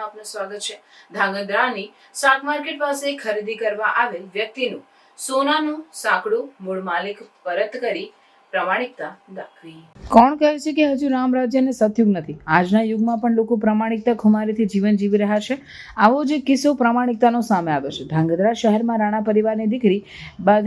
સમાચારમાં આપનું સ્વાગત છે। ધાંગધ્રાની શાક માર્કેટ પાસે ખરીદી કરવા આવેલ વ્યક્તિનું સોનાનું સાંકડું મૂળ માલિક પરત કરી પ્રામાણિકતા દાખવી। કોણ કહે છે કે હજુ રામ રાજ્યને સતયુગ નથી? આજના યુગમાં પણ લોકો પ્રામાણિકતા ખુમારીથી જીવન જીવી રહ્યા છે। આવો જ એક કિસ્સો પ્રામાણિકતાનો સામે આવ્યો છે। ધાંગધ્રા શહેરમાં રાણા પરિવારની દીકરી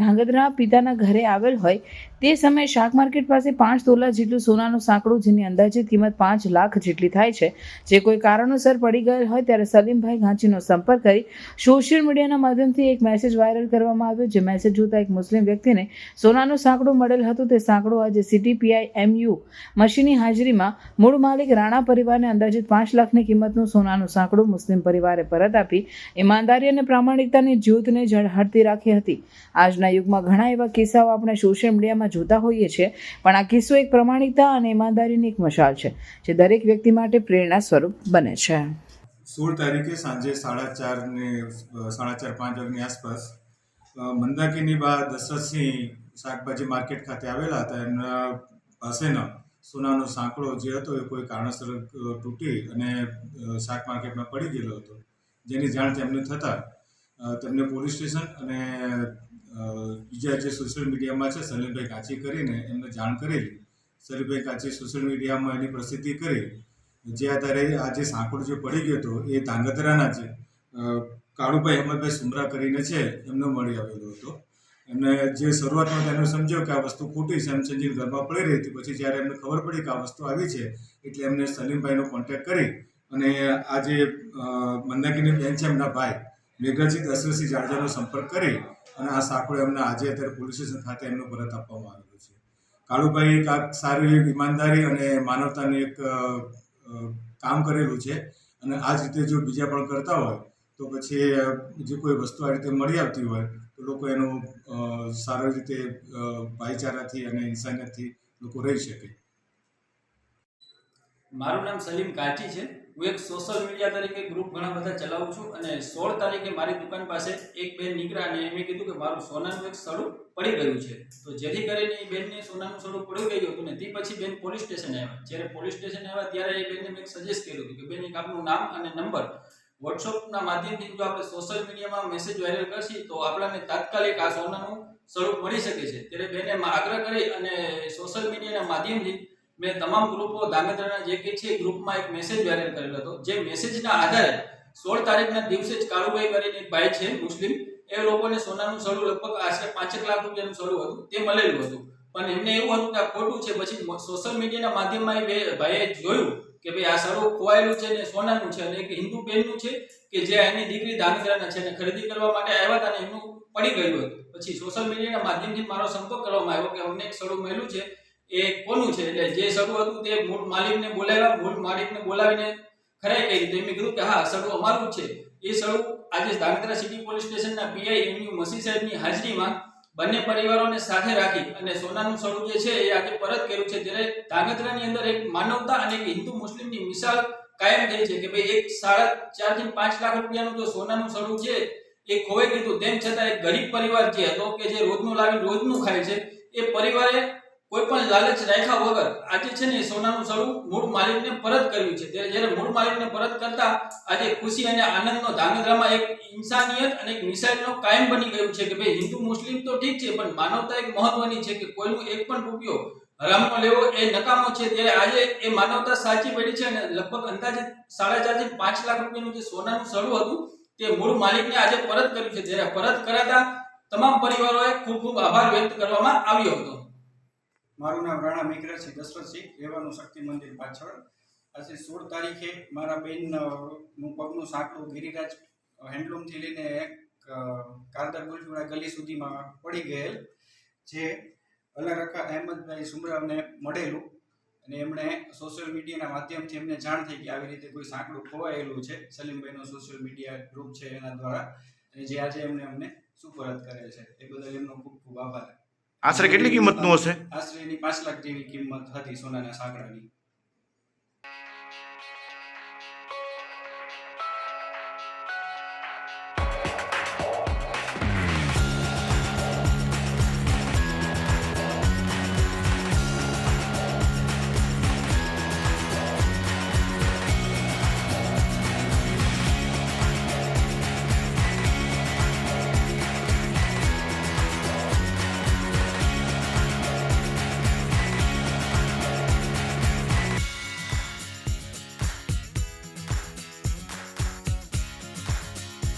ધાંગધ્રા પિતાના ઘરે આવેલ હોય તે સમયે શાક માર્કેટ પાસે 5 તોલા જેટલું સોનાનું સાંકડું, જેની અંદાજિત કિંમત 5 લાખ જેટલી થાય છે, જે કોઈ કારણોસર પડી ગયેલ હોય ત્યારે સલીમભાઈ ઘાંચીનો સંપર્ક કરી સોશિયલ મીડિયાના માધ્યમથી એક મેસેજ વાયરલ કરવામાં આવ્યો। જે મેસેજ જોતા એક મુસ્લિમ વ્યક્તિને સોનાનું સાંકડું મળેલ હતું। તે સાંકડું આજે CTPIMU મશીનની હાજરીમાં મૂળ માલિક રાણા પરિવારને અંદાજિત 5 લાખની કિંમતનું સોનાનું સાંકડું મુસ્લિમ પરિવારે પરત આપી ઈમાનદારી અને પ્રામાણિકતાની જ્યોતને ઝળહળતી રાખી હતી। આજના યુગમાં ઘણા એવા કિસ્સાઓ આપણે સોશિયલ મીડિયામાં જોતા હોઈએ છીએ, પણ આ કિસ્સો એક પ્રામાણિકતા અને ઈમાનદારીની એક મશાલ છે, જે દરેક વ્યક્તિ માટે પ્રેરણા સ્વરૂપ બને છે। 16 તારીખે સાંજે 4:30 ને 4:30-5 વાગ્યાની આસપાસ મંદાકીની બા દશરથસિંહ શાકભાજી માર્કેટ ખાતે આવેલા હતા। એમના પાસેનો સોનાનો સાંકડો જે હતો એ કોઈ કારણસર તૂટી અને શાક માર્કેટમાં પડી ગયેલો હતો, જેની જાણ તેમને થતાં તેમને પોલીસ સ્ટેશન અને બીજા જે સોશિયલ મીડિયામાં છે સલીમભાઈ કાચી કરીને એમને જાણ કરેલી। સલીમભાઈ કાચી સોશિયલ મીડિયામાં એની પ્રસિદ્ધિ કરી, જે આધારે આ જે સાંકડો જે પડી ગયો હતો એ ધાંગધ્રાના છે કાળુભાઈ અહેમદભાઈ સુમરા કરીને છે એમને મળી આવેલો હતો। એમને જે શરૂઆતમાં તેમને સમજ્યો કે આ વસ્તુ ખોટી છે એમ સમજીને ઘરમાં પડી રહી હતી। પછી જ્યારે એમને ખબર પડી કે આ વસ્તુ આવી છે એટલે એમને સલીમભાઈનો કોન્ટેક્ટ કરી અને આ જે મંદાકીની બેન છે એમના ભાઈ મેઘરજી દશરથસિંહ જાડેજાનો સંપર્ક કરી અને આ સાંકડો એમને આજે અત્યારે પોલીસ સ્ટેશન ખાતે એમનો પરત આપવામાં આવેલો છે। કાળુભાઈ એક સારી એક ઈમાનદારી અને માનવતાની એક કામ કરેલું છે અને આ જ રીતે જો બીજા પણ કરતા હોય તો પછી જે કોઈ વસ્તુ આ રીતે મળી આવતી હોય તો લોકો એનું સારી રીતે ભાઈચારાથી અને ઇન્સાનિયતથી લોકો રહી શકે। મારું નામ સલીમ કાચી છે। હું એક સોશિયલ મીડિયા તરીકે ગ્રુપ ઘણા બધા ચલાવું છું અને 16 તારીખે મારી દુકાન પાસે એક બેન નીકળ્યા અને એમણે કીધું કે મારું સોનાનું એક સડું પડી ગયું છે। તો જેથી કરીને એ બેનને સોનાનું સડું પડી ગયું હતું ને તે પછી બેન પોલીસ સ્ટેશન આવ્યા। જ્યારે પોલીસ સ્ટેશન આવ્યા ત્યારે એ બેનને મેં સજેસ્ટ કર્યું હતું કે બેન એક આપનું નામ અને નંબર વોટ્સઅપના માધ્યમથી જો આપણે સોશિયલ મીડિયામાં મેસેજ વાયરલ કરશી તો આપણને તાત્કાલિક આ સોનાનું સડું મળી શકે છે। ત્યારે બેને આગ્રહ કરી અને સોશિયલ મીડિયાના માધ્યમથી મેં તમામ ગ્રુપો ધાંગધ્રાના જે કે છે ગ્રુપમાં એક મેસેજ વાયરલ કરેલો હતો। જે મેસેજના આધારે 16 તારીખના દિવસે જ કાળુભાઈ કરીને એક ભાઈ છે મુસ્લિમ, એ લોકોને સોનાનું સડું લગભગ આશરે 5 લાખ રૂપિયાનું સડું હતું તે મળેલું હતું, પણ એમને એવું હતું કે આ ખોટું છે। પછી સોશિયલ મીડિયાના માધ્યમમાં એ ભાઈએ જોયું કે ભાઈ આ સડું ખોવાયેલું છે ને સોનાનું છે અને એક હિન્દુ બેનનું છે કે જે એની દીકરી ધાંગધ્રાના છે અને ખરીદી કરવા માટે આવ્યા હતા અને એમનું પડી ગયું હતું। પછી સોશિયલ મીડિયાના માધ્યમથી મારો સંપર્ક કરવામાં આવ્યો કે અમને એક સડું મળ્યું છે, એ કોનું છે? એટલે જે સડું હતું તે મૂળ માલિકને બોલાવ્યા, મૂળ માલિકને બોલાવીને ખરાઈ કરી તો એમણે કીધું કે હા સડું અમારું જ છે। એ સડું આજે ધાંગધ્રા સિટી પોલીસ સ્ટેશનના PIMU મસી સાહેબની હાજરીમાં બંને પરિવારોને સાથે રાખી અને સોનાનું સડું જે છે એ આજે પરત કર્યું છે। ત્યારે ધાંગધ્રાની અંદર એક માનવતા અને એક હિન્દુ મુસ્લિમની મિસાલ કાયમ થઈ છે કે ભાઈ એક 4.5 થી 5 લાખ રૂપિયાનું જો સોનાનું સડું છે એ ખોવાઈ ગયું, તેમ છતાં એક ગરીબ પરિવાર જે હતો કે જે રોજનું લાવીને રોજનું ખાય છે, એ પરિવારે કોઈ પણ લાલચ રાખ્યા વગર આજે છે ને સોનાનું સડું મૂળ માલિકને પરત કર્યું છે। જ્યારે મૂળ માલિકને પરત કરતા આજે ખુશી અને આનંદનો ધાંગધ્રામાં એક ઇન્સાનિયત અને એક મિસાઇલનો કાયમ બની ગયું છે કે ભાઈ હિન્દુ મુસ્લિમ તો ઠીક છે, પણ માનવતા એક મહત્વની છે કે કોઈનું એક પણ રૂપિયો હરામનો લેવો એ નકામો છે। ત્યારે આજે એ માનવતા સાચી પડી છે અને લગભગ અંદાજે 4.5 થી 5 લાખ રૂપિયાનું જે સોનાનું સડું હતું તે મૂળ માલિકને આજે પરત કર્યું છે। જ્યારે પરત કરાતા તમામ પરિવારોએ ખૂબ ખૂબ આભાર વ્યક્ત કરવામાં આવ્યો હતો। મારું નામ રાણા મેઘરજી દશરથસિંહ, રહેવાનું શક્તિ મંદિર પાછળ। આજે 16 તારીખે મારા બેનનું પગનું સાંકડું ગિરિરાજ હેન્ડલૂમથી લઈને કારદર ગુલજુડા ગલી સુધીમાં પડી ગયેલ, જે અલારકા અહેમદભાઈ સુમરાવને મળેલું અને એમણે સોશિયલ મીડિયાના માધ્યમથી એમને જાણ થઈ કે આવી રીતે કોઈ સાંકડું ખોવાયેલું છે। સલીમભાઈનો સોશિયલ મીડિયા ગ્રુપ છે એના દ્વારા, અને જે આજે અમને સુપરત કરેલ છે એ બદલ એમનો ખૂબ ખૂબ આભાર। આશરે કેટલી કિંમતનું હશે? આશરે એની 5 લાખ જેવી કિંમત હતી સોનાના સાંકડાની।